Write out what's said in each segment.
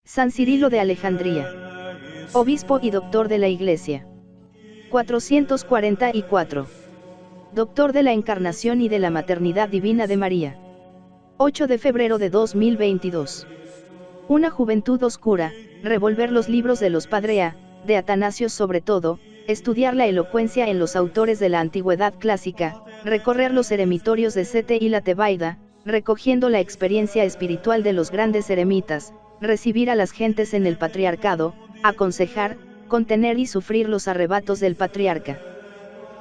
San Cirilo de Alejandría. Obispo y doctor de la Iglesia. 444. Doctor de la Encarnación y de la Maternidad Divina de María. 8 de febrero de 2022. Una juventud oscura, revolver los libros de los Padrea, de Atanasio sobre todo, estudiar la elocuencia en los autores de la antigüedad clásica, recorrer los eremitorios de Sete y la Tebaida, recogiendo la experiencia espiritual de los grandes eremitas, recibir a las gentes en el patriarcado, aconsejar, contener y sufrir los arrebatos del patriarca.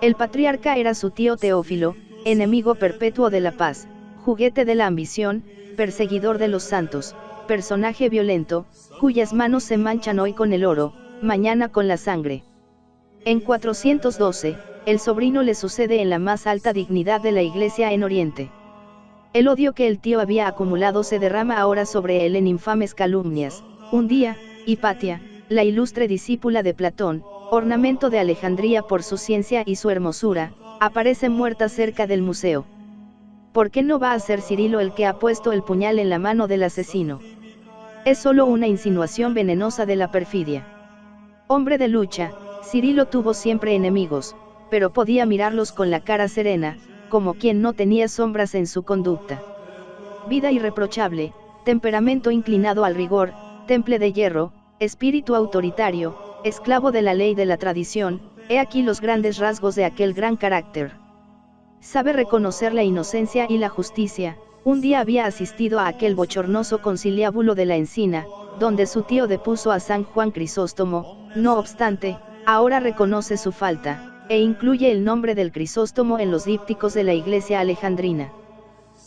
El patriarca era su tío Teófilo, enemigo perpetuo de la paz, juguete de la ambición, perseguidor de los santos, personaje violento, cuyas manos se manchan hoy con el oro, mañana con la sangre. En 412, el sobrino le sucede en la más alta dignidad de la Iglesia en Oriente. El odio que el tío había acumulado se derrama ahora sobre él en infames calumnias. Un día, Hipatia, la ilustre discípula de Platón, ornamento de Alejandría por su ciencia y su hermosura, aparece muerta cerca del museo. ¿Por qué no va a ser Cirilo el que ha puesto el puñal en la mano del asesino? Es solo una insinuación venenosa de la perfidia. Hombre de lucha, Cirilo tuvo siempre enemigos, pero podía mirarlos con la cara serena, como quien no tenía sombras en su conducta. Vida irreprochable, temperamento inclinado al rigor, temple de hierro, espíritu autoritario, esclavo de la ley de la tradición, he aquí los grandes rasgos de aquel gran carácter. Sabe reconocer la inocencia y la justicia. Un día había asistido a aquel bochornoso conciliábulo de la Encina, donde su tío depuso a San Juan Crisóstomo, no obstante, ahora reconoce su falta, e incluye el nombre del Crisóstomo en los dípticos de la Iglesia alejandrina.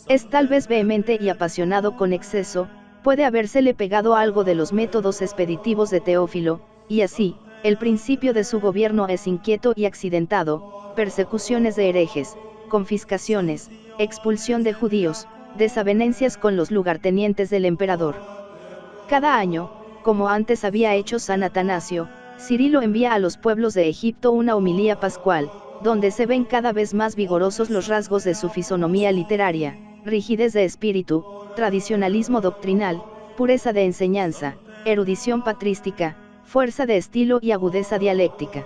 Es tal vez vehemente y apasionado con exceso, puede habérsele pegado algo de los métodos expeditivos de Teófilo, y así, el principio de su gobierno es inquieto y accidentado, persecuciones de herejes, confiscaciones, expulsión de judíos, desavenencias con los lugartenientes del emperador. Cada año, como antes había hecho San Atanasio, Cirilo envía a los pueblos de Egipto una homilía pascual, donde se ven cada vez más vigorosos los rasgos de su fisonomía literaria, rigidez de espíritu, tradicionalismo doctrinal, pureza de enseñanza, erudición patrística, fuerza de estilo y agudeza dialéctica.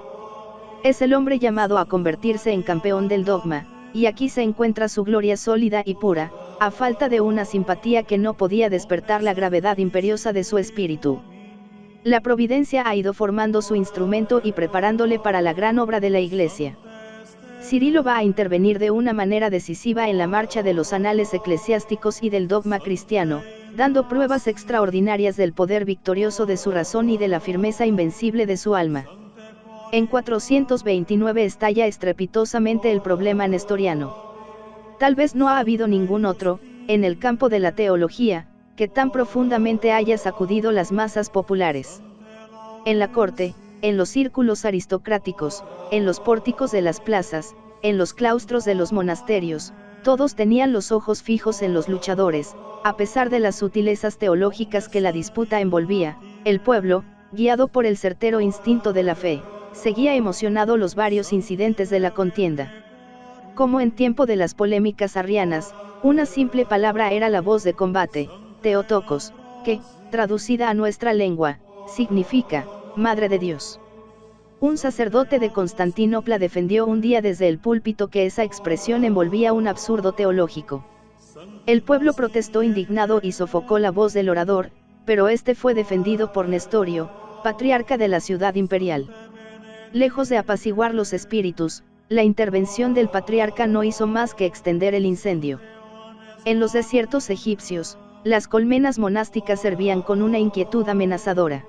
Es el hombre llamado a convertirse en campeón del dogma, y aquí se encuentra su gloria sólida y pura, a falta de una simpatía que no podía despertar la gravedad imperiosa de su espíritu. La providencia ha ido formando su instrumento y preparándole para la gran obra de la Iglesia. Cirilo va a intervenir de una manera decisiva en la marcha de los anales eclesiásticos y del dogma cristiano, dando pruebas extraordinarias del poder victorioso de su razón y de la firmeza invencible de su alma. En 429 estalla estrepitosamente el problema nestoriano. Tal vez no ha habido ningún otro, en el campo de la teología, que tan profundamente haya sacudido las masas populares. En la corte, en los círculos aristocráticos, en los pórticos de las plazas, en los claustros de los monasterios, todos tenían los ojos fijos en los luchadores, a pesar de las sutilezas teológicas que la disputa envolvía. El pueblo, guiado por el certero instinto de la fe, seguía emocionado los varios incidentes de la contienda. Como en tiempo de las polémicas arrianas, una simple palabra era la voz de combate, Theotokos, que, traducida a nuestra lengua, significa, Madre de Dios. Un sacerdote de Constantinopla defendió un día desde el púlpito que esa expresión envolvía un absurdo teológico. El pueblo protestó indignado y sofocó la voz del orador, pero este fue defendido por Nestorio, patriarca de la ciudad imperial. Lejos de apaciguar los espíritus, la intervención del patriarca no hizo más que extender el incendio. En los desiertos egipcios, las colmenas monásticas servían con una inquietud amenazadora.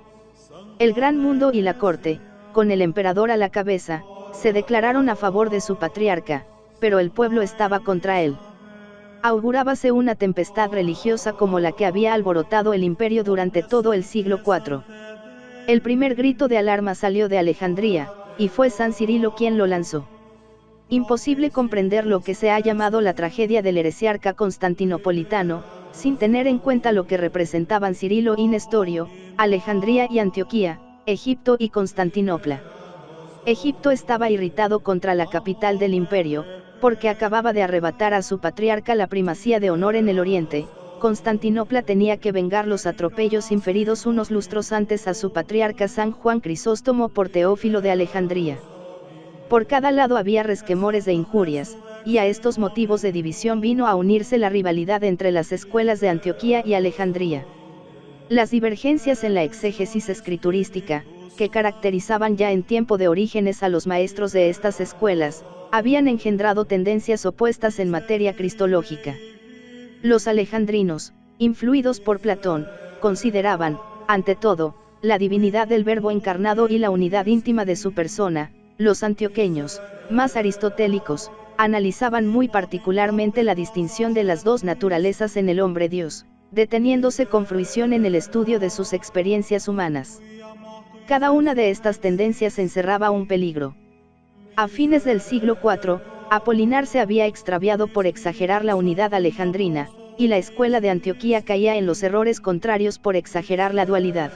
El gran mundo y la corte, con el emperador a la cabeza, se declararon a favor de su patriarca, pero el pueblo estaba contra él. Augurábase una tempestad religiosa como la que había alborotado el imperio durante todo el siglo IV. El primer grito de alarma salió de Alejandría, y fue San Cirilo quien lo lanzó. Imposible comprender lo que se ha llamado la tragedia del heresiarca constantinopolitano, sin tener en cuenta lo que representaban Cirilo y Nestorio, Alejandría y Antioquía, Egipto y Constantinopla. Egipto estaba irritado contra la capital del imperio, porque acababa de arrebatar a su patriarca la primacía de honor en el oriente, Constantinopla tenía que vengar los atropellos inferidos unos lustros antes a su patriarca San Juan Crisóstomo por Teófilo de Alejandría. Por cada lado había resquemores de injurias, y a estos motivos de división vino a unirse la rivalidad entre las escuelas de Antioquía y Alejandría. Las divergencias en la exégesis escriturística, que caracterizaban ya en tiempo de Orígenes a los maestros de estas escuelas, habían engendrado tendencias opuestas en materia cristológica. Los alejandrinos, influidos por Platón, consideraban, ante todo, la divinidad del Verbo encarnado y la unidad íntima de su persona. Los antioqueños, más aristotélicos, analizaban muy particularmente la distinción de las dos naturalezas en el hombre Dios, deteniéndose con fruición en el estudio de sus experiencias humanas. Cada una de estas tendencias encerraba un peligro. A fines del siglo IV, Apolinar se había extraviado por exagerar la unidad alejandrina, y la escuela de Antioquía caía en los errores contrarios por exagerar la dualidad.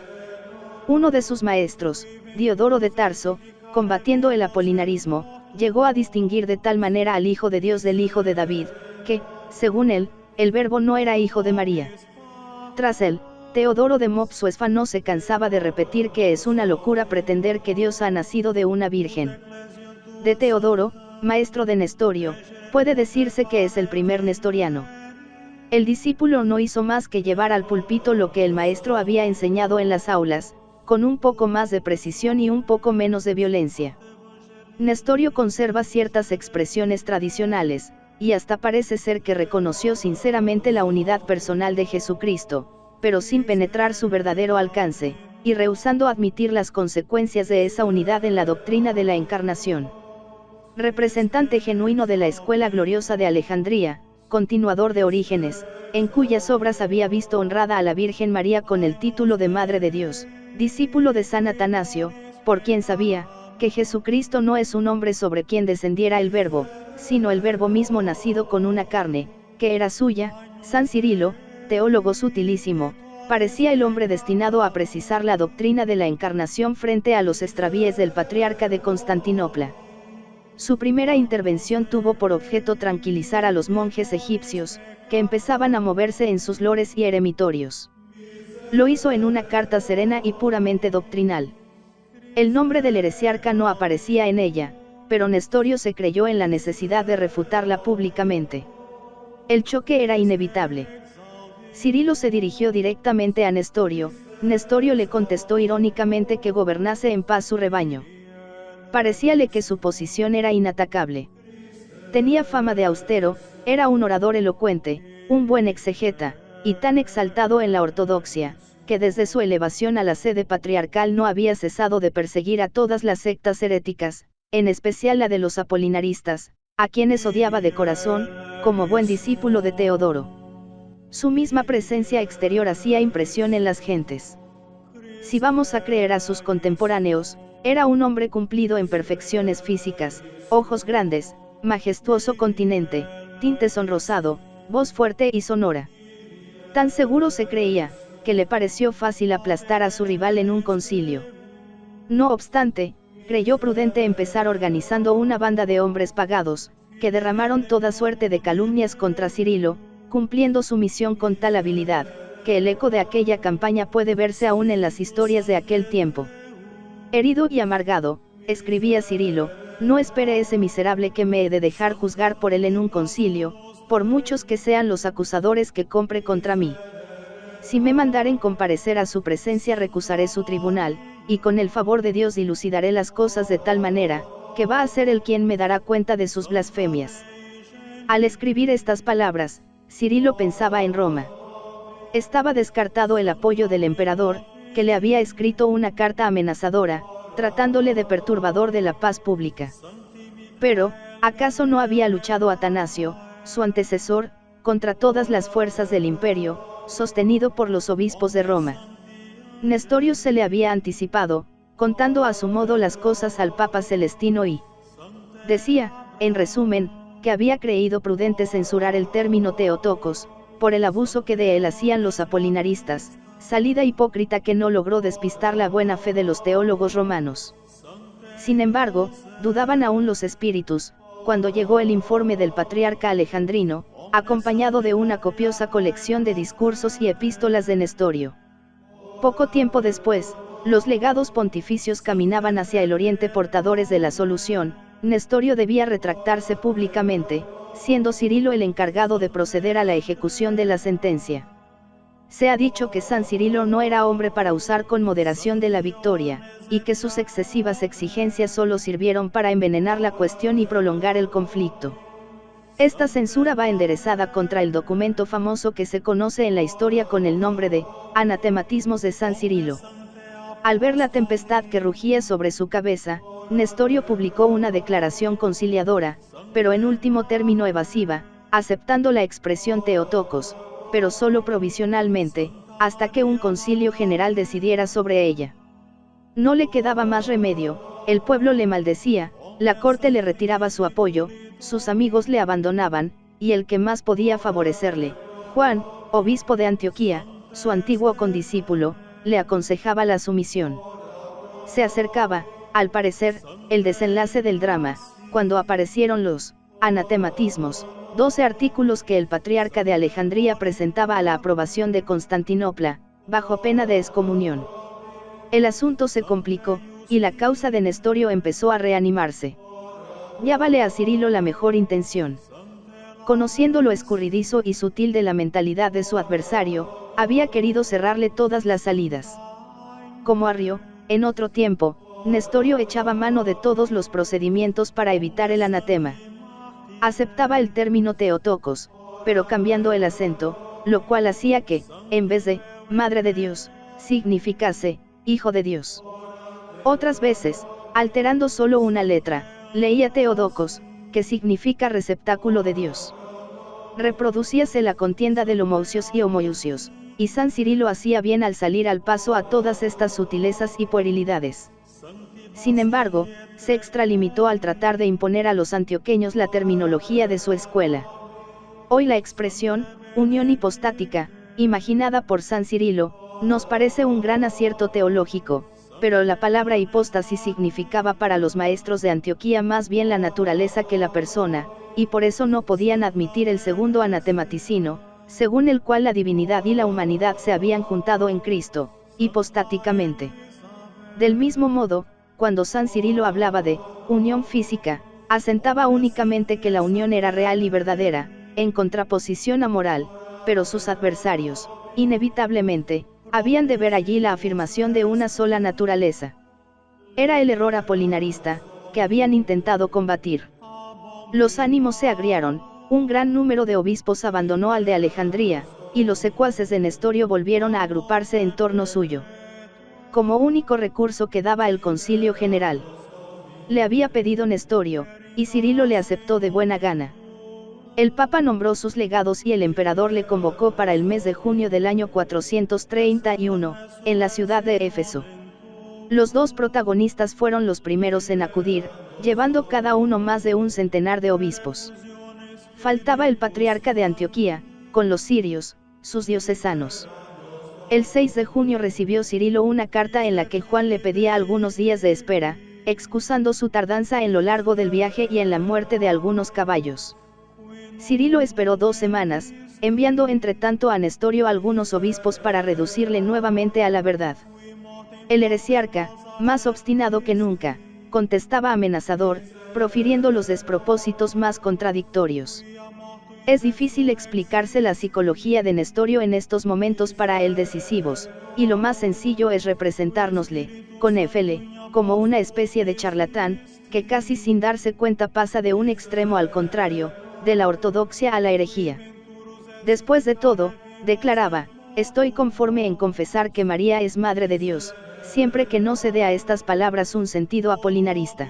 Uno de sus maestros, Diodoro de Tarso, combatiendo el apolinarismo, llegó a distinguir de tal manera al Hijo de Dios del Hijo de David, que, según él, el Verbo no era hijo de María. Tras él, Teodoro de Mopsuesfa no se cansaba de repetir que es una locura pretender que Dios ha nacido de una virgen. De Teodoro, maestro de Nestorio, puede decirse que es el primer nestoriano. El discípulo no hizo más que llevar al púlpito lo que el maestro había enseñado en las aulas, con un poco más de precisión y un poco menos de violencia. Nestorio conserva ciertas expresiones tradicionales, y hasta parece ser que reconoció sinceramente la unidad personal de Jesucristo, pero sin penetrar su verdadero alcance, y rehusando admitir las consecuencias de esa unidad en la doctrina de la encarnación. Representante genuino de la escuela gloriosa de Alejandría, continuador de Orígenes, en cuyas obras había visto honrada a la Virgen María con el título de Madre de Dios, discípulo de San Atanasio, por quien sabía, que Jesucristo no es un hombre sobre quien descendiera el Verbo, sino el Verbo mismo nacido con una carne, que era suya. San Cirilo, teólogo sutilísimo, parecía el hombre destinado a precisar la doctrina de la encarnación frente a los extravíes del patriarca de Constantinopla. Su primera intervención tuvo por objeto tranquilizar a los monjes egipcios, que empezaban a moverse en sus lores y eremitorios. Lo hizo en una carta serena y puramente doctrinal. El nombre del heresiarca no aparecía en ella, pero Nestorio se creyó en la necesidad de refutarla públicamente. El choque era inevitable. Cirilo se dirigió directamente a Nestorio. Nestorio le contestó irónicamente que gobernase en paz su rebaño. Parecíale que su posición era inatacable. Tenía fama de austero, era un orador elocuente, un buen exegeta, y tan exaltado en la ortodoxia, que desde su elevación a la sede patriarcal no había cesado de perseguir a todas las sectas heréticas, en especial la de los apolinaristas, a quienes odiaba de corazón, como buen discípulo de Teodoro. Su misma presencia exterior hacía impresión en las gentes. Si vamos a creer a sus contemporáneos, era un hombre cumplido en perfecciones físicas, ojos grandes, majestuoso continente, tinte sonrosado, voz fuerte y sonora. Tan seguro se creía, que le pareció fácil aplastar a su rival en un concilio. No obstante, creyó prudente empezar organizando una banda de hombres pagados, que derramaron toda suerte de calumnias contra Cirilo, cumpliendo su misión con tal habilidad, que el eco de aquella campaña puede verse aún en las historias de aquel tiempo. Herido y amargado, escribía Cirilo, no espere ese miserable que me he de dejar juzgar por él en un concilio, por muchos que sean los acusadores que compre contra mí. Si me mandaren comparecer a su presencia recusaré su tribunal, y con el favor de Dios dilucidaré las cosas de tal manera, que va a ser él quien me dará cuenta de sus blasfemias. Al escribir estas palabras, Cirilo pensaba en Roma. Estaba descartado el apoyo del emperador, que le había escrito una carta amenazadora, tratándole de perturbador de la paz pública. Pero, ¿acaso no había luchado Atanasio, su antecesor, contra todas las fuerzas del imperio, sostenido por los obispos de Roma? Nestorio se le había anticipado, contando a su modo las cosas al Papa Celestino y decía, en resumen, que había creído prudente censurar el término Theotokos, por el abuso que de él hacían los apolinaristas, salida hipócrita que no logró despistar la buena fe de los teólogos romanos. Sin embargo, dudaban aún los espíritus, cuando llegó el informe del patriarca alejandrino, acompañado de una copiosa colección de discursos y epístolas de Nestorio. Poco tiempo después, los legados pontificios caminaban hacia el oriente portadores de la solución. Nestorio debía retractarse públicamente, siendo Cirilo el encargado de proceder a la ejecución de la sentencia. Se ha dicho que San Cirilo no era hombre para usar con moderación de la victoria, y que sus excesivas exigencias solo sirvieron para envenenar la cuestión y prolongar el conflicto. Esta censura va enderezada contra el documento famoso que se conoce en la historia con el nombre de Anatematismos de San Cirilo. Al ver la tempestad que rugía sobre su cabeza, Nestorio publicó una declaración conciliadora, pero en último término evasiva, aceptando la expresión Theotokos, pero solo provisionalmente, hasta que un concilio general decidiera sobre ella. No le quedaba más remedio, el pueblo le maldecía, la corte le retiraba su apoyo, sus amigos le abandonaban, y el que más podía favorecerle, Juan, obispo de Antioquía, su antiguo condiscípulo, le aconsejaba la sumisión. Se acercaba, al parecer, el desenlace del drama, cuando aparecieron los anatematismos, 12 artículos que el patriarca de Alejandría presentaba a la aprobación de Constantinopla, bajo pena de excomunión. El asunto se complicó, y la causa de Nestorio empezó a reanimarse. Llámale a Cirilo la mejor intención. Conociendo lo escurridizo y sutil de la mentalidad de su adversario, había querido cerrarle todas las salidas. Como Arrio, en otro tiempo, Nestorio echaba mano de todos los procedimientos para evitar el anatema. Aceptaba el término Theotokos, pero cambiando el acento, lo cual hacía que, en vez de Madre de Dios, significase Hijo de Dios. Otras veces, alterando solo una letra, leía Theodokos, que significa receptáculo de Dios. Reproducíase la contienda de Homousios y Homoiusios, y San Cirilo hacía bien al salir al paso a todas estas sutilezas y puerilidades. Sin embargo, se extralimitó al tratar de imponer a los antioqueños la terminología de su escuela. Hoy la expresión, unión hipostática, imaginada por San Cirilo, nos parece un gran acierto teológico, pero la palabra hipóstasis significaba para los maestros de Antioquía más bien la naturaleza que la persona, y por eso no podían admitir el segundo anatematicino, según el cual la divinidad y la humanidad se habían juntado en Cristo, hipostáticamente. Del mismo modo, cuando San Cirilo hablaba de unión física, asentaba únicamente que la unión era real y verdadera, en contraposición a moral, pero sus adversarios, inevitablemente, habían de ver allí la afirmación de una sola naturaleza. Era el error apolinarista, que habían intentado combatir. Los ánimos se agriaron, un gran número de obispos abandonó al de Alejandría, y los secuaces de Nestorio volvieron a agruparse en torno suyo. Como único recurso quedaba el concilio general. Le había pedido Nestorio, y Cirilo le aceptó de buena gana. El Papa nombró sus legados y el emperador le convocó para el mes de junio del año 431, en la ciudad de Éfeso. Los dos protagonistas fueron los primeros en acudir, llevando cada uno más de un centenar de obispos. Faltaba el patriarca de Antioquía, con los sirios, sus diocesanos. El 6 de junio recibió Cirilo una carta en la que Juan le pedía algunos días de espera, excusando su tardanza en lo largo del viaje y en la muerte de algunos caballos. Cirilo esperó 2 semanas, enviando entre tanto a Nestorio algunos obispos para reducirle nuevamente a la verdad. El heresiarca, más obstinado que nunca, contestaba amenazador, profiriendo los despropósitos más contradictorios. Es difícil explicarse la psicología de Nestorio en estos momentos para él decisivos, y lo más sencillo es representárnosle, con Éfele, como una especie de charlatán, que casi sin darse cuenta pasa de un extremo al contrario, de la ortodoxia a la herejía. Después de todo, declaraba, estoy conforme en confesar que María es Madre de Dios, siempre que no se dé a estas palabras un sentido apolinarista.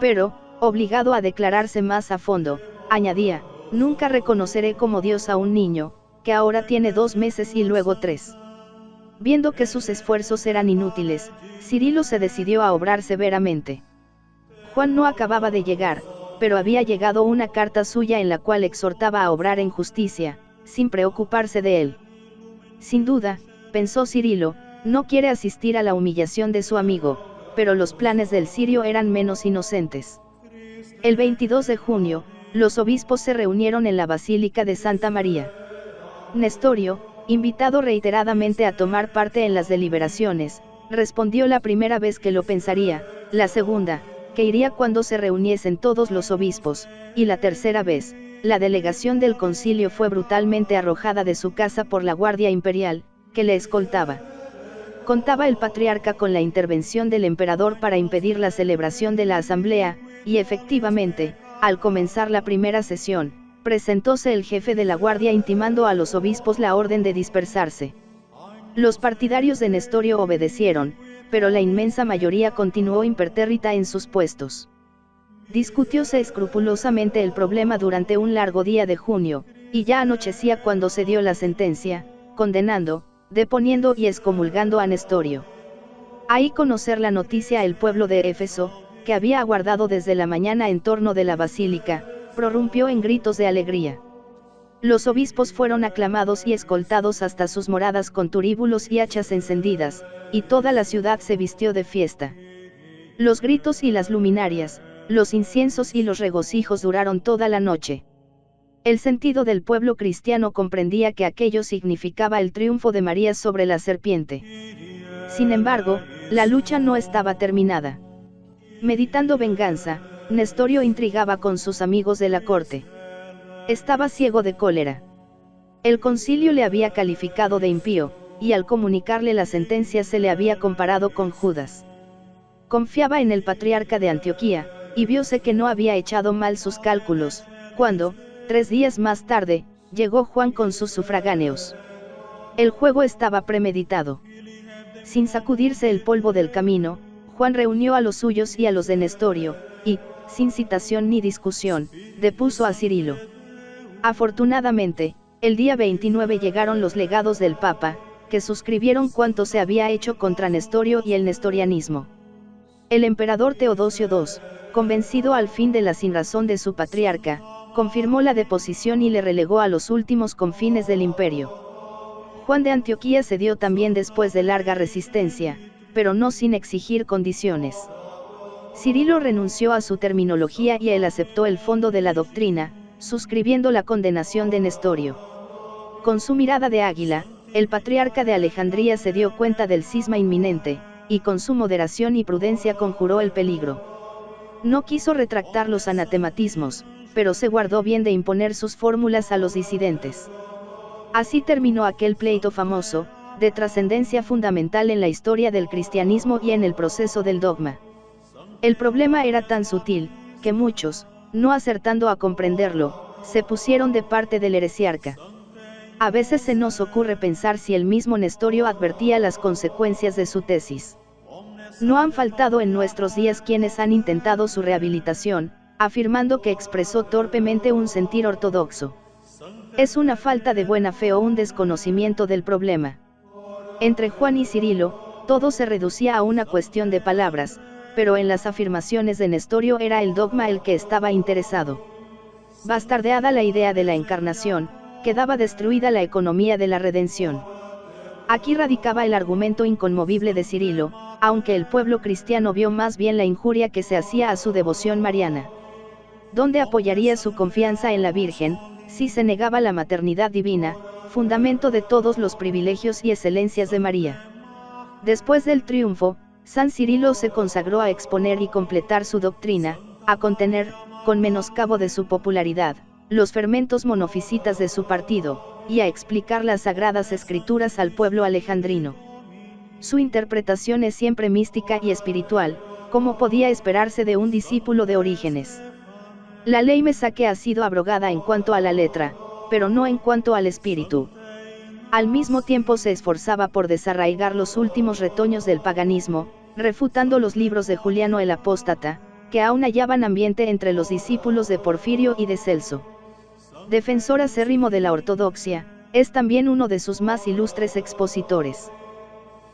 Pero, obligado a declararse más a fondo, añadía, nunca reconoceré como Dios a un niño, que ahora tiene 2 meses y luego 3. Viendo que sus esfuerzos eran inútiles, Cirilo se decidió a obrar severamente. Juan no acababa de llegar, pero había llegado una carta suya en la cual exhortaba a obrar en justicia, sin preocuparse de él. Sin duda, pensó Cirilo, no quiere asistir a la humillación de su amigo, pero los planes del sirio eran menos inocentes. El 22 de junio, los obispos se reunieron en la Basílica de Santa María. Nestorio, invitado reiteradamente a tomar parte en las deliberaciones, respondió la primera vez que lo pensaría, la segunda, que iría cuando se reuniesen todos los obispos, y la tercera vez, la delegación del concilio fue brutalmente arrojada de su casa por la Guardia Imperial, que le escoltaba. Contaba el patriarca con la intervención del emperador para impedir la celebración de la asamblea, y efectivamente, al comenzar la primera sesión, presentóse el jefe de la guardia intimando a los obispos la orden de dispersarse. Los partidarios de Nestorio obedecieron, pero la inmensa mayoría continuó impertérrita en sus puestos. Discutióse escrupulosamente el problema durante un largo día de junio, y ya anochecía cuando se dio la sentencia, condenando, deponiendo y excomulgando a Nestorio. Ahí conocer la noticia el pueblo de Éfeso, que había aguardado desde la mañana en torno de la basílica, prorrumpió en gritos de alegría. Los obispos fueron aclamados y escoltados hasta sus moradas con turíbulos y hachas encendidas, y toda la ciudad se vistió de fiesta. Los gritos y las luminarias, los inciensos y los regocijos duraron toda la noche. El sentido del pueblo cristiano comprendía que aquello significaba el triunfo de María sobre la serpiente. Sin embargo, la lucha no estaba terminada. Meditando venganza, Nestorio intrigaba con sus amigos de la corte. Estaba ciego de cólera. El concilio le había calificado de impío, y al comunicarle la sentencia se le había comparado con Judas. Confiaba en el patriarca de Antioquía, y vióse que no había echado mal sus cálculos, cuando, 3 días más tarde, llegó Juan con sus sufragáneos. El juego estaba premeditado. Sin sacudirse el polvo del camino, Juan reunió a los suyos y a los de Nestorio, y, sin citación ni discusión, depuso a Cirilo. Afortunadamente, el día 29 llegaron los legados del Papa, que suscribieron cuanto se había hecho contra Nestorio y el nestorianismo. El emperador Teodosio II, convencido al fin de la sinrazón de su patriarca, confirmó la deposición y le relegó a los últimos confines del imperio. Juan de Antioquía cedió también después de larga resistencia, pero no sin exigir condiciones. Cirilo renunció a su terminología y él aceptó el fondo de la doctrina, suscribiendo la condenación de Nestorio. Con su mirada de águila, el patriarca de Alejandría se dio cuenta del cisma inminente, y con su moderación y prudencia conjuró el peligro. No quiso retractar los anatematismos, pero se guardó bien de imponer sus fórmulas a los disidentes. Así terminó aquel pleito famoso, de trascendencia fundamental en la historia del cristianismo y en el proceso del dogma. El problema era tan sutil, que muchos, no acertando a comprenderlo, se pusieron de parte del heresiarca. A veces se nos ocurre pensar si el mismo Nestorio advertía las consecuencias de su tesis. No han faltado en nuestros días quienes han intentado su rehabilitación, afirmando que expresó torpemente un sentir ortodoxo. Es una falta de buena fe o un desconocimiento del problema. Entre Juan y Cirilo, todo se reducía a una cuestión de palabras, pero en las afirmaciones de Nestorio era el dogma el que estaba interesado. Bastardeada la idea de la encarnación, quedaba destruida la economía de la redención. Aquí radicaba el argumento inconmovible de Cirilo, aunque el pueblo cristiano vio más bien la injuria que se hacía a su devoción mariana. ¿Dónde apoyaría su confianza en la Virgen, si se negaba la maternidad divina, fundamento de todos los privilegios y excelencias de María? Después del triunfo, San Cirilo se consagró a exponer y completar su doctrina, a contener, con menoscabo de su popularidad, los fermentos monofisitas de su partido, y a explicar las sagradas escrituras al pueblo alejandrino. Su interpretación es siempre mística y espiritual, como podía esperarse de un discípulo de Orígenes. La ley mesaque ha sido abrogada en cuanto a la letra, pero no en cuanto al espíritu. Al mismo tiempo se esforzaba por desarraigar los últimos retoños del paganismo, refutando los libros de Juliano el Apóstata, que aún hallaban ambiente entre los discípulos de Porfirio y de Celso. Defensor acérrimo de la ortodoxia, es también uno de sus más ilustres expositores.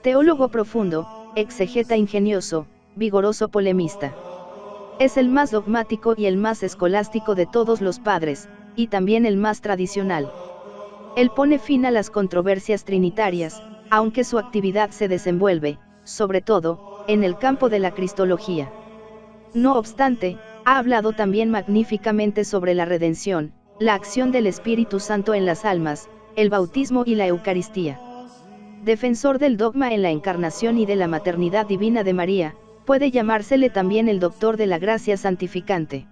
Teólogo profundo, exegeta ingenioso, vigoroso polemista. Es el más dogmático y el más escolástico de todos los padres, y también el más tradicional. Él pone fin a las controversias trinitarias, aunque su actividad se desenvuelve, sobre todo, en el campo de la cristología. No obstante, Ha hablado también magníficamente sobre la redención, la acción del Espíritu Santo en las almas, el bautismo y la Eucaristía. Defensor del dogma en la encarnación y de la maternidad divina de María, puede llamársele también el doctor de la gracia santificante.